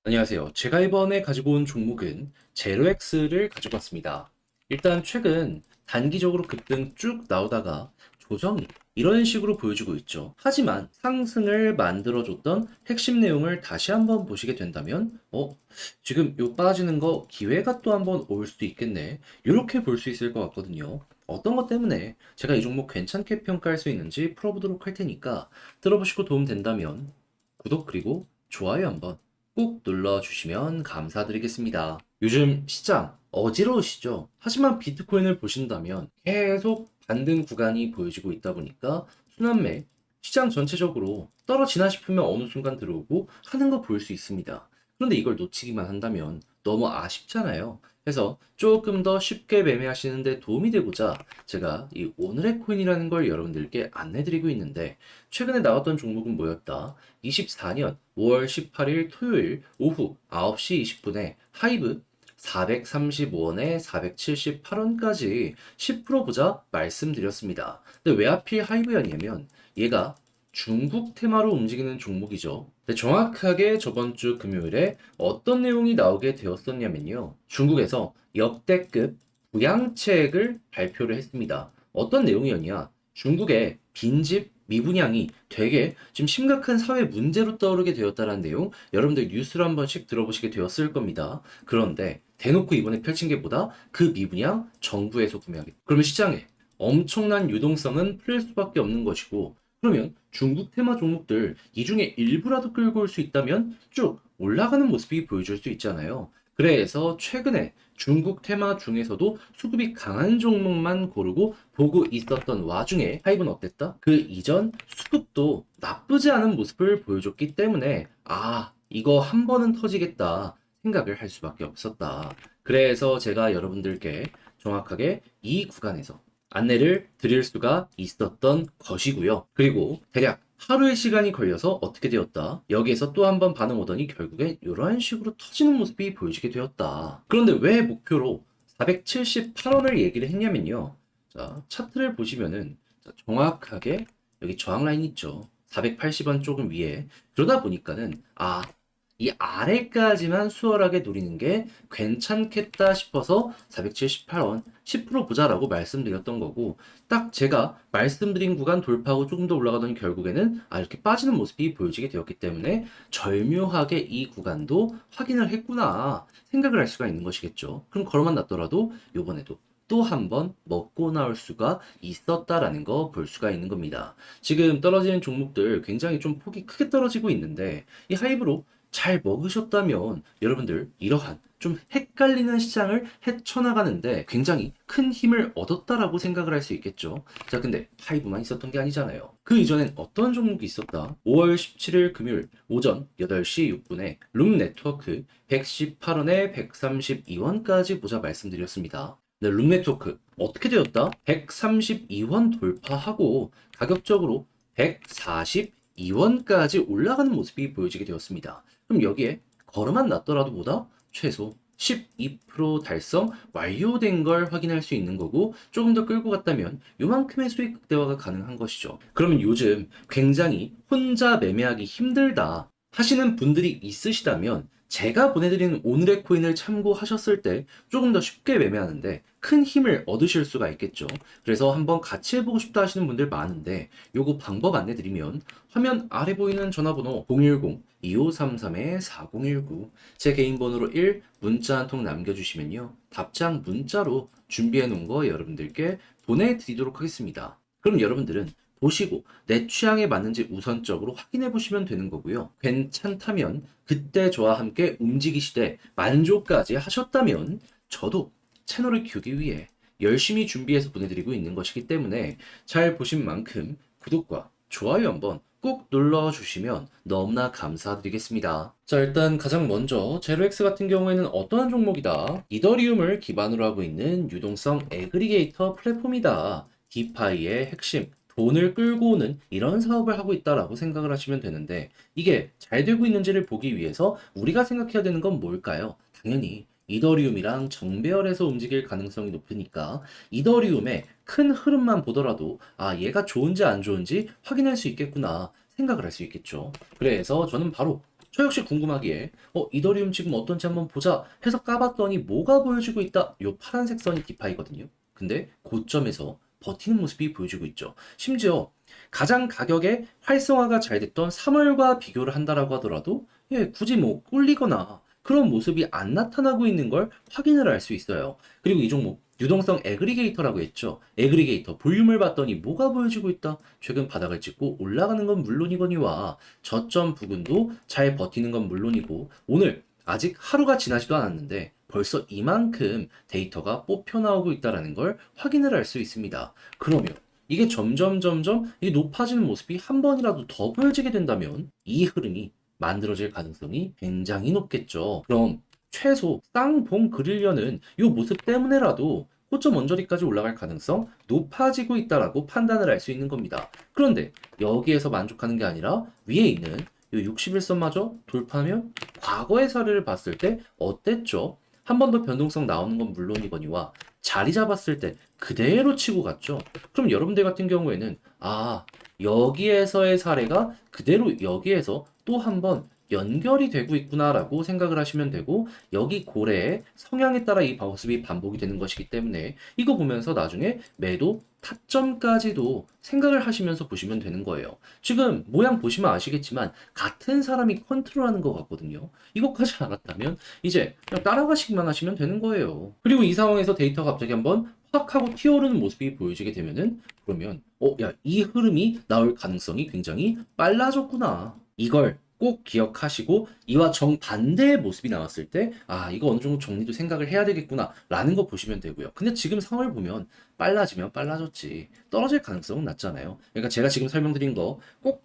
안녕하세요. 제가 이번에 가지고 온 종목은 제로엑스를 가지고 왔습니다. 일단 최근 단기적으로 급등 쭉 나오다가 조정이 이런 식으로 보여주고 있죠. 하지만 상승을 만들어줬던 핵심 내용을 다시 한번 보시게 된다면, 지금 요 빠지는 거 기회가 또 한번 올 수도 있겠네. 이렇게 볼 수 있을 것 같거든요. 어떤 것 때문에 제가 이 종목 괜찮게 평가할 수 있는지 풀어보도록 할 테니까 들어보시고 도움 된다면 구독 그리고 좋아요 한번 꾹 눌러주시면 감사드리겠습니다. 요즘 시장 어지러우시죠? 하지만 비트코인을 보신다면 계속 반등 구간이 보여지고 있다 보니까 순환매 시장 전체적으로 떨어지나 싶으면 어느 순간 들어오고 하는 거 볼 수 있습니다. 그런데 이걸 놓치기만 한다면 너무 아쉽잖아요. 그래서 조금 더 쉽게 매매하시는데 도움이 되고자 제가 이 오늘의 코인이라는 걸 여러분들께 안내드리고 있는데, 최근에 나왔던 종목은 뭐였다? 24년 5월 18일 토요일 오후 9시 20분에 하이브 435원에 478원까지 10% 보자 말씀드렸습니다. 근데 왜 하필 하이브였냐면 얘가 중국 테마로 움직이는 종목이죠. 근데 정확하게 저번 주 금요일에 어떤 내용이 나오게 되었었냐면요. 중국에서 역대급 부양책을 발표를 했습니다. 어떤 내용이었냐? 중국의 빈집 미분양이 되게 지금 심각한 사회 문제로 떠오르게 되었다는 내용, 여러분들 뉴스를 한 번씩 들어보시게 되었을 겁니다. 그런데 대놓고 이번에 펼친 게 뭐다? 그 미분양 정부에서 구매하겠다. 그러면 시장에 엄청난 유동성은 풀릴 수밖에 없는 것이고, 그러면 중국 테마 종목들 이 중에 일부라도 끌고 올 수 있다면 쭉 올라가는 모습이 보여줄 수 있잖아요. 그래서 최근에 중국 테마 중에서도 수급이 강한 종목만 고르고 보고 있었던 와중에 하이브는 어땠다? 그 이전 수급도 나쁘지 않은 모습을 보여줬기 때문에 이거 한 번은 터지겠다 생각을 할 수밖에 없었다. 그래서 제가 여러분들께 정확하게 이 구간에서 안내를 드릴 수가 있었던 것이고요. 그리고 대략 하루의 시간이 걸려서 어떻게 되었다. 여기에서 또 한 번 반응 오더니 결국엔 이러한 식으로 터지는 모습이 보여지게 되었다. 그런데 왜 목표로 478원을 얘기를 했냐면요. 자, 차트를 보시면은 정확하게 여기 저항 라인 있죠. 480원 조금 위에. 그러다 보니까는 이 아래까지만 수월하게 노리는 게 괜찮겠다 싶어서 478원 10% 보자라고 말씀드렸던 거고, 딱 제가 말씀드린 구간 돌파하고 조금 더 올라가더니 결국에는 이렇게 빠지는 모습이 보여지게 되었기 때문에 절묘하게 이 구간도 확인을 했구나 생각을 할 수가 있는 것이겠죠. 그럼 걸어만 놨더라도 요번에도 또 한 번 먹고 나올 수가 있었다라는 거 볼 수가 있는 겁니다. 지금 떨어지는 종목들 굉장히 좀 폭이 크게 떨어지고 있는데, 이 하이브로 잘 먹으셨다면 여러분들 이러한 좀 헷갈리는 시장을 헤쳐나가는데 굉장히 큰 힘을 얻었다라고 생각을 할 수 있겠죠. 자, 근데 하이브만 있었던 게 아니잖아요. 그 이전엔 어떤 종목이 있었다? 5월 17일 금요일 오전 8시 6분에 룸 네트워크 118원에 132원까지 보자 말씀드렸습니다. 네, 룸 네트워크 어떻게 되었다? 132원 돌파하고 가격적으로 142원까지 올라가는 모습이 보여지게 되었습니다. 그럼 여기에 걸음만 났더라도 보다 최소 12% 달성 완료된 걸 확인할 수 있는 거고, 조금 더 끌고 갔다면 요만큼의 수익 극대화가 가능한 것이죠. 그러면 요즘 굉장히 혼자 매매하기 힘들다 하시는 분들이 있으시다면 제가 보내드리는 오늘의 코인을 참고하셨을 때 조금 더 쉽게 매매하는데 큰 힘을 얻으실 수가 있겠죠. 그래서 한번 같이 해보고 싶다 하시는 분들 많은데, 요거 방법 안내드리면 화면 아래 보이는 전화번호 010-2533-4019, 제 개인 번호로 1 문자 한 통 남겨주시면요, 답장 문자로 준비해 놓은 거 여러분들께 보내드리도록 하겠습니다. 그럼 여러분들은 보시고 내 취향에 맞는지 우선적으로 확인해 보시면 되는 거고요. 괜찮다면 그때 저와 함께 움직이시되 만족까지 하셨다면 저도 채널을 키우기 위해 열심히 준비해서 보내드리고 있는 것이기 때문에 잘 보신 만큼 구독과 좋아요 한번 꼭 눌러주시면 너무나 감사드리겠습니다. 자, 일단 가장 먼저 제로엑스 같은 경우에는 어떠한 종목이다? 이더리움을 기반으로 하고 있는 유동성 애그리게이터 플랫폼이다. 디파이의 핵심, 돈을 끌고 오는 이런 사업을 하고 있다라고 생각을 하시면 되는데, 이게 잘 되고 있는지를 보기 위해서 우리가 생각해야 되는 건 뭘까요? 당연히 이더리움이랑 정배열에서 움직일 가능성이 높으니까 이더리움의 큰 흐름만 보더라도 얘가 좋은지 안 좋은지 확인할 수 있겠구나 생각을 할 수 있겠죠. 그래서 저는 바로 저 역시 궁금하기에 이더리움 지금 어떤지 한번 보자 해서 까봤더니 뭐가 보여주고 있다? 요 파란색 선이 디파이거든요. 근데 고점에서 버티는 모습이 보여주고 있죠. 심지어 가장 가격에 활성화가 잘 됐던 3월과 비교를 한다라고 하더라도 굳이 뭐 꿀리거나 그런 모습이 안 나타나고 있는 걸 확인을 할 수 있어요. 그리고 이 종목 유동성 애그리게이터라고 했죠. 애그리게이터 볼륨을 봤더니 뭐가 보여지고 있다. 최근 바닥을 찍고 올라가는 건 물론이거니와 저점 부근도 잘 버티는 건 물론이고 오늘 아직 하루가 지나지도 않았는데 벌써 이만큼 데이터가 뽑혀 나오고 있다는 걸 확인을 할 수 있습니다. 그러면 이게 점점 이게 높아지는 모습이 한 번이라도 더 보여지게 된다면 이 흐름이 만들어질 가능성이 굉장히 높겠죠. 그럼 최소 쌍봉 그리려는 이 모습 때문에라도 고점 언저리까지 올라갈 가능성 높아지고 있다라고 판단을 할 수 있는 겁니다. 그런데 여기에서 만족하는 게 아니라 위에 있는 이 61선마저 돌파하면 과거의 사례를 봤을 때 어땠죠? 한 번 더 변동성 나오는 건 물론이거니와 자리 잡았을 때 그대로 치고 갔죠. 그럼 여러분들 같은 경우에는 여기에서의 사례가 그대로 여기에서 또 한 번 연결이 되고 있구나라고 생각을 하시면 되고 여기 고래의 성향에 따라 이 모습이 반복이 되는 것이기 때문에 이거 보면서 나중에 매도 타점까지도 생각을 하시면서 보시면 되는 거예요. 지금 모양 보시면 아시겠지만 같은 사람이 컨트롤하는 것 같거든요. 이것까지 알았다면 이제 그냥 따라가시기만 하시면 되는 거예요. 그리고 이 상황에서 데이터가 갑자기 한번 확 하고 튀어오르는 모습이 보여지게 되면은 그러면 야, 이 흐름이 나올 가능성이 굉장히 빨라졌구나. 이걸 꼭 기억하시고 이와 정반대의 모습이 나왔을 때 이거 어느 정도 정리도 생각을 해야 되겠구나 라는 거 보시면 되고요. 근데 지금 상황을 보면 빨라지면 빨라졌지 떨어질 가능성은 낮잖아요. 그러니까 제가 지금 설명드린 거 꼭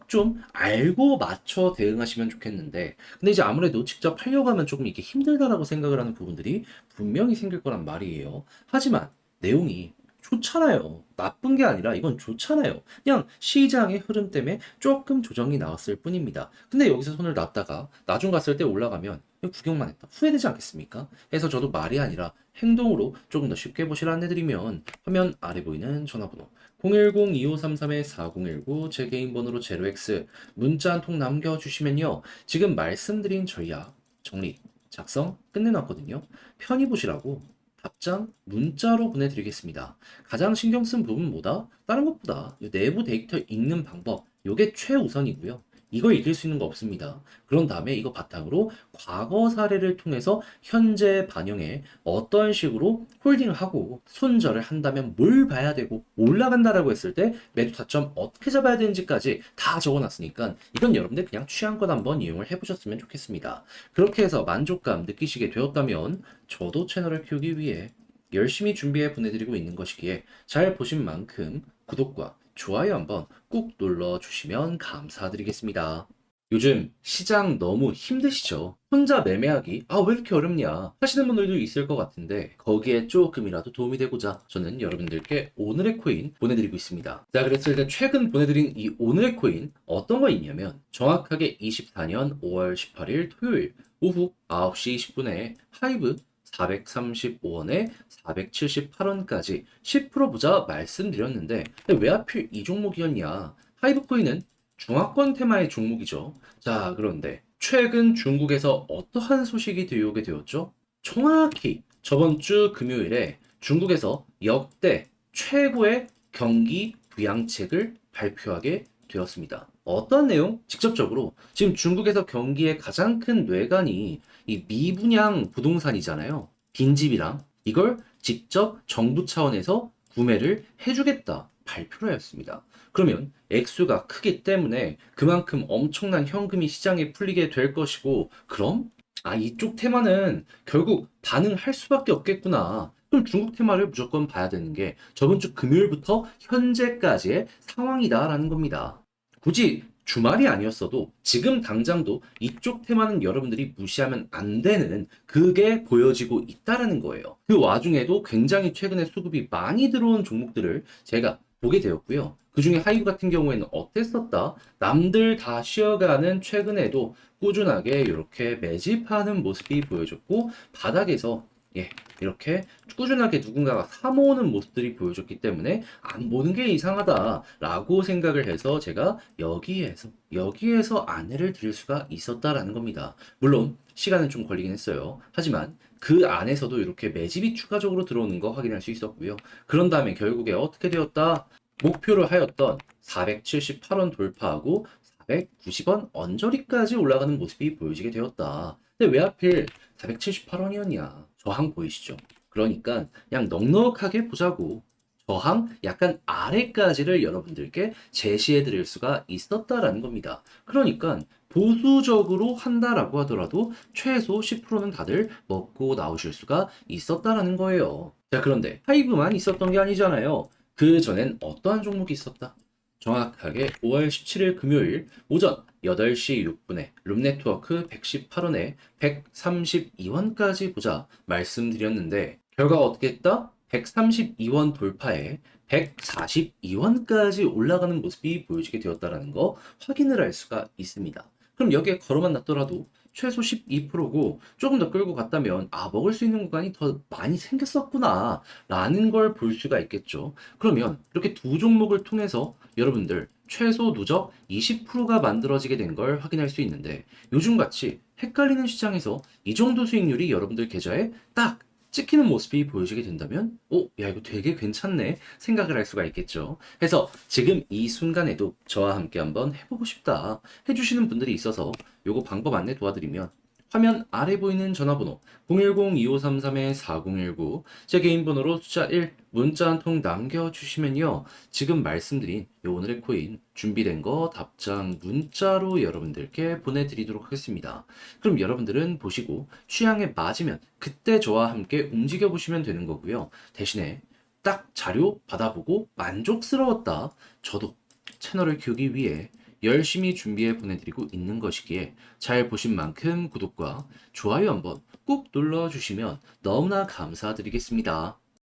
좀 알고 맞춰 대응하시면 좋겠는데 근데 이제 아무래도 직접 하려고 하면 조금 이게 힘들다라고 생각을 하는 부분들이 분명히 생길 거란 말이에요. 하지만 내용이 좋잖아요. 나쁜 게 아니라 이건 좋잖아요. 그냥 시장의 흐름 때문에 조금 조정이 나왔을 뿐입니다. 근데 여기서 손을 놨다가 나중 갔을 때 올라가면 구경만 했다. 후회되지 않겠습니까? 해서 저도 말이 아니라 행동으로 조금 더 쉽게 보시라 안내드리면 화면 아래 보이는 전화번호 010-2533-4019 제 개인 번호로 제로X 문자 한 통 남겨주시면요. 지금 말씀드린 전략 정리 작성 끝내놨거든요. 편히 보시라고 답장 문자로 보내드리겠습니다. 가장 신경 쓴 부분 뭐다? 다른 것보다 이 내부 데이터 읽는 방법, 이게 최우선이고요. 이걸 이길 수 있는 거 없습니다. 그런 다음에 이거 바탕으로 과거 사례를 통해서 현재 반영에 어떤 식으로 홀딩을 하고 손절을 한다면 뭘 봐야 되고 올라간다라고 했을 때 매도 타점 어떻게 잡아야 되는지까지 다 적어놨으니까 이건 여러분들 그냥 취향껏 한번 이용을 해보셨으면 좋겠습니다. 그렇게 해서 만족감 느끼시게 되었다면 저도 채널을 키우기 위해 열심히 준비해 보내드리고 있는 것이기에 잘 보신 만큼 구독과 좋아요 한번 꾹 눌러주시면 감사드리겠습니다. 요즘 시장 너무 힘드시죠? 혼자 매매하기 왜 이렇게 어렵냐 하시는 분들도 있을 것 같은데 거기에 조금이라도 도움이 되고자 저는 여러분들께 오늘의 코인 보내드리고 있습니다. 자, 그랬을 때 최근 보내드린 이 오늘의 코인 어떤 거 있냐면 정확하게 24년 5월 18일 토요일 오후 9시 20분에 하이브 435원에 478원까지 10% 보자 말씀드렸는데 왜 하필 이 종목이었냐? 하이브코인은 중화권 테마의 종목이죠. 자, 그런데 최근 중국에서 어떠한 소식이 들려오게 되었죠? 정확히 저번 주 금요일에 중국에서 역대 최고의 경기 부양책을 발표하게 되었습니다. 어떤 내용? 직접적으로 지금 중국에서 경기의 가장 큰 뇌관이 이 미분양 부동산이잖아요. 빈집이랑 이걸 직접 정부 차원에서 구매를 해주겠다 발표를 하였습니다. 그러면 액수가 크기 때문에 그만큼 엄청난 현금이 시장에 풀리게 될 것이고 그럼 이쪽 테마는 결국 반응할 수밖에 없겠구나. 그럼 중국 테마를 무조건 봐야 되는 게 저번 주 금요일부터 현재까지의 상황이다라는 겁니다. 굳이 주말이 아니었어도 지금 당장도 이쪽 테마는 여러분들이 무시하면 안 되는 그게 보여지고 있다라는 거예요. 그 와중에도 굉장히 최근에 수급이 많이 들어온 종목들을 제가 보게 되었고요. 그 중에 하이브 같은 경우에는 어땠었다? 남들 다 쉬어가는 최근에도 꾸준하게 이렇게 매집하는 모습이 보여졌고 바닥에서 예, 이렇게 꾸준하게 누군가가 사모으는 모습들이 보여줬기 때문에 안 보는 게 이상하다라고 생각을 해서 제가 여기에서 안내를 드릴 수가 있었다라는 겁니다. 물론 시간은 좀 걸리긴 했어요. 하지만 그 안에서도 이렇게 매집이 추가적으로 들어오는 거 확인할 수 있었고요. 그런 다음에 결국에 어떻게 되었다? 목표를 하였던 478원 돌파하고 490원 언저리까지 올라가는 모습이 보여지게 되었다. 근데 왜 하필 478원이었냐? 저항 보이시죠? 그러니까 그냥 넉넉하게 보자고 저항 약간 아래까지를 여러분들께 제시해 드릴 수가 있었다라는 겁니다. 그러니까 보수적으로 한다라고 하더라도 최소 10%는 다들 먹고 나오실 수가 있었다라는 거예요. 자, 그런데 하이브만 있었던 게 아니잖아요. 그 전엔 어떠한 종목이 있었다? 정확하게 5월 17일 금요일 오전 8시 6분에 룸네트워크 118원에 132원까지 보자 말씀드렸는데 결과가 어떻게 했다? 132원 돌파에 142원까지 올라가는 모습이 보여지게 되었다는 거 확인을 할 수가 있습니다. 그럼 여기에 걸어만 놨더라도 최소 12%고 조금 더 끌고 갔다면 먹을 수 있는 구간이 더 많이 생겼었구나 라는 걸 볼 수가 있겠죠. 그러면 이렇게 두 종목을 통해서 여러분들 최소 누적 20%가 만들어지게 된 걸 확인할 수 있는데 요즘같이 헷갈리는 시장에서 이 정도 수익률이 여러분들 계좌에 딱 찍히는 모습이 보여지게 된다면 야 이거 되게 괜찮네 생각을 할 수가 있겠죠. 그래서 지금 이 순간에도 저와 함께 한번 해보고 싶다 해주시는 분들이 있어서 요거 방법 안내 도와드리면 화면 아래 보이는 전화번호 010-2533-4019 제 개인 번호로 숫자 1 문자 한 통 남겨주시면요. 지금 말씀드린 요 오늘의 코인 준비된 거 답장 문자로 여러분들께 보내드리도록 하겠습니다. 그럼 여러분들은 보시고 취향에 맞으면 그때 저와 함께 움직여 보시면 되는 거고요. 대신에 딱 자료 받아보고 만족스러웠다. 저도 채널을 키우기 위해 열심히 준비해 보내드리고 있는 것이기에 잘 보신 만큼 구독과 좋아요 한번 꾹 눌러주시면 너무나 감사드리겠습니다.